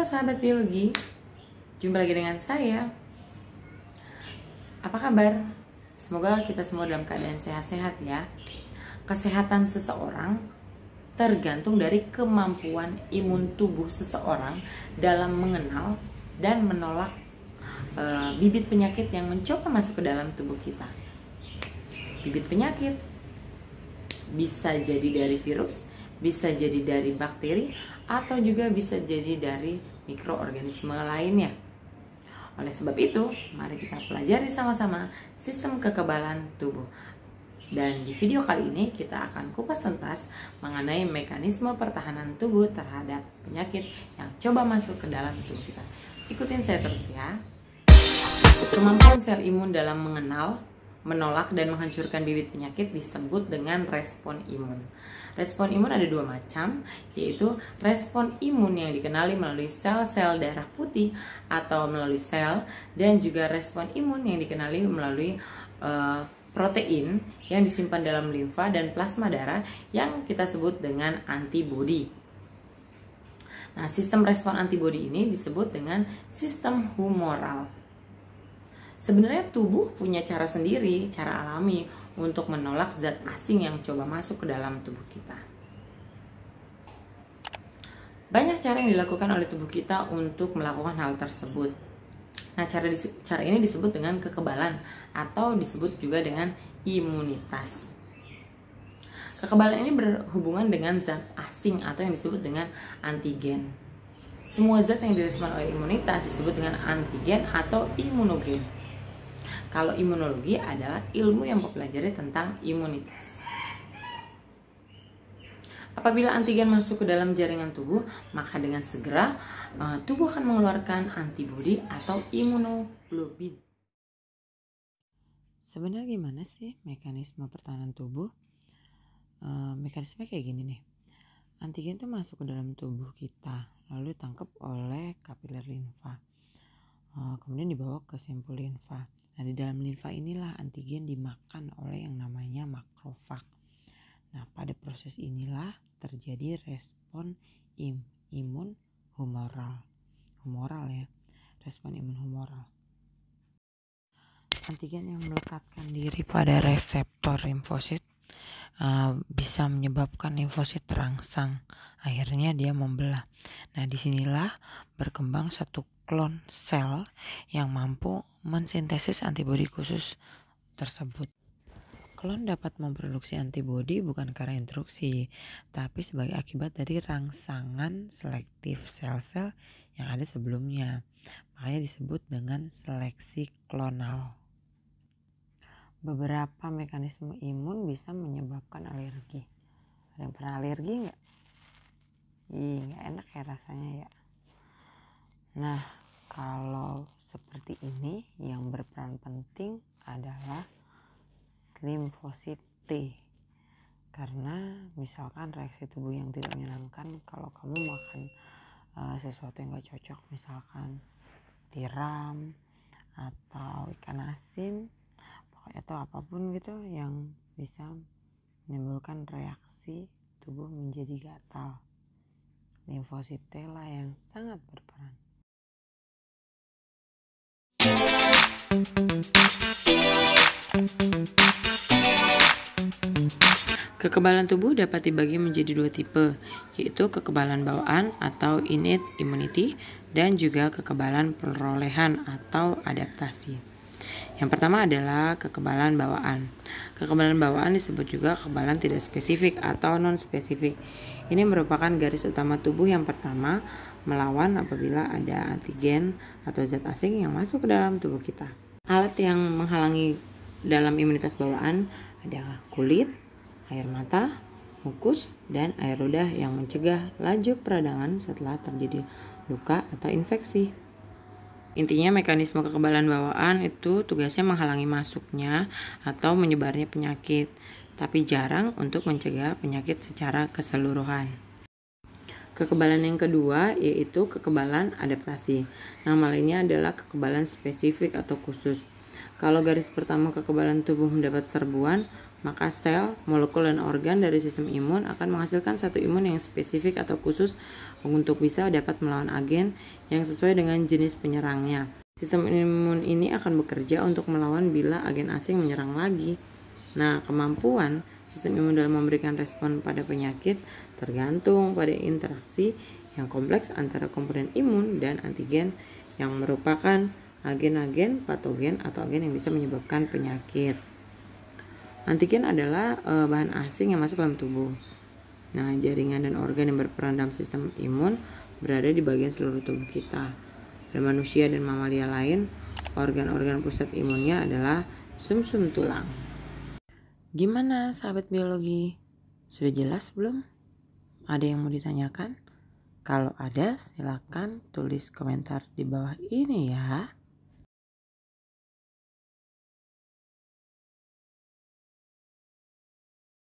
Halo sahabat biologi, jumpa lagi dengan saya. Apa kabar? Semoga kita semua dalam keadaan sehat-sehat ya. Kesehatan seseorang tergantung dari kemampuan imun tubuh seseorang dalam mengenal dan menolak bibit penyakit yang mencoba masuk ke dalam tubuh kita. Bibit penyakit bisa jadi dari virus, bisa jadi dari bakteri, atau juga bisa jadi dari mikroorganisme lainnya. Oleh sebab itu, mari kita pelajari sama-sama sistem kekebalan tubuh. Dan di video kali ini kita akan kupas tuntas mengenai mekanisme pertahanan tubuh terhadap penyakit yang coba masuk ke dalam tubuh kita. Ikutin saya terus ya. Kemampuan sel imun dalam mengenal, menolak, dan menghancurkan bibit penyakit disebut dengan respon imun. Respon imun ada dua macam, yaitu respon imun yang dikenali melalui sel-sel darah putih atau melalui sel, dan juga respon imun yang dikenali melalui protein yang disimpan dalam limfa dan plasma darah yang kita sebut dengan antibodi. Nah, sistem respon antibodi ini disebut dengan sistem humoral. Sebenarnya tubuh punya cara sendiri, cara alami untuk menolak zat asing yang coba masuk ke dalam tubuh kita. Banyak cara yang dilakukan oleh tubuh kita untuk melakukan hal tersebut. Nah, cara ini disebut dengan kekebalan atau disebut juga dengan imunitas. Kekebalan ini berhubungan dengan zat asing atau yang disebut dengan antigen. Semua zat yang direspon oleh imunitas disebut dengan antigen atau imunogen. Kalau imunologi adalah ilmu yang mempelajari tentang imunitas. Apabila antigen masuk ke dalam jaringan tubuh, maka dengan segera tubuh akan mengeluarkan antibodi atau imunoglobulin. Sebenarnya gimana sih mekanisme pertahanan tubuh? Mekanisme kayak gini nih. Antigen itu masuk ke dalam tubuh kita, lalu ditangkap oleh kapiler limfa. Kemudian dibawa ke simpul limfa. Nah, di dalam limfa inilah antigen dimakan oleh yang namanya makrofag. Nah, pada proses inilah terjadi respon imun humoral. Humoral ya, respon imun humoral. Antigen yang melekatkan diri pada reseptor limfosit bisa menyebabkan limfosit terangsang. Akhirnya dia membelah. Nah, disinilah berkembang satu klon sel yang mampu mensintesis antibodi khusus tersebut. Klon dapat memproduksi antibodi bukan karena instruksi, tapi sebagai akibat dari rangsangan selektif sel-sel yang ada sebelumnya. Makanya disebut dengan seleksi klonal. Beberapa mekanisme imun bisa menyebabkan alergi. Ada yang pernah alergi nggak? Nggak enak ya rasanya ya. Nah, kalau seperti ini yang berperan penting adalah limfosit T. Karena misalkan reaksi tubuh yang tidak menyenangkan kalau kamu makan sesuatu yang gak cocok, misalkan tiram atau ikan asin atau apapun gitu yang bisa menimbulkan reaksi tubuh menjadi gatal. Limfosit T lah yang sangat berperan. Kekebalan tubuh dapat dibagi menjadi dua tipe, yaitu kekebalan bawaan atau innate immunity dan juga kekebalan perolehan atau adaptasi. Yang pertama adalah kekebalan bawaan. Kekebalan bawaan disebut juga kekebalan tidak spesifik atau non-spesifik. Ini merupakan garis utama tubuh yang pertama melawan apabila ada antigen atau zat asing yang masuk ke dalam tubuh kita. Alat yang menghalangi dalam imunitas bawaan ada kulit, air mata, mukus, dan air ludah yang mencegah laju peradangan setelah terjadi luka atau infeksi. Intinya mekanisme kekebalan bawaan itu tugasnya menghalangi masuknya atau menyebarnya penyakit, tapi jarang untuk mencegah penyakit secara keseluruhan. Kekebalan yang kedua yaitu kekebalan adaptasi. Nama lainnya adalah kekebalan spesifik atau khusus. Kalau garis pertama kekebalan tubuh mendapat serbuan, maka sel, molekul, dan organ dari sistem imun akan menghasilkan satu imun yang spesifik atau khusus untuk bisa dapat melawan agen yang sesuai dengan jenis penyerangnya. Sistem imun ini akan bekerja untuk melawan bila agen asing menyerang lagi. Nah, kemampuan sistem imun dalam memberikan respon pada penyakit tergantung pada interaksi yang kompleks antara komponen imun dan antigen yang merupakan agen-agen patogen atau agen yang bisa menyebabkan penyakit. Antigen adalah bahan asing yang masuk dalam tubuh. Nah, jaringan dan organ yang berperan dalam sistem imun berada di bagian seluruh tubuh kita. Pada manusia dan mamalia lain, organ-organ pusat imunnya adalah sumsum tulang. Gimana sahabat biologi? Sudah jelas belum? Ada yang mau ditanyakan? Kalau ada, silakan tulis komentar di bawah ini ya.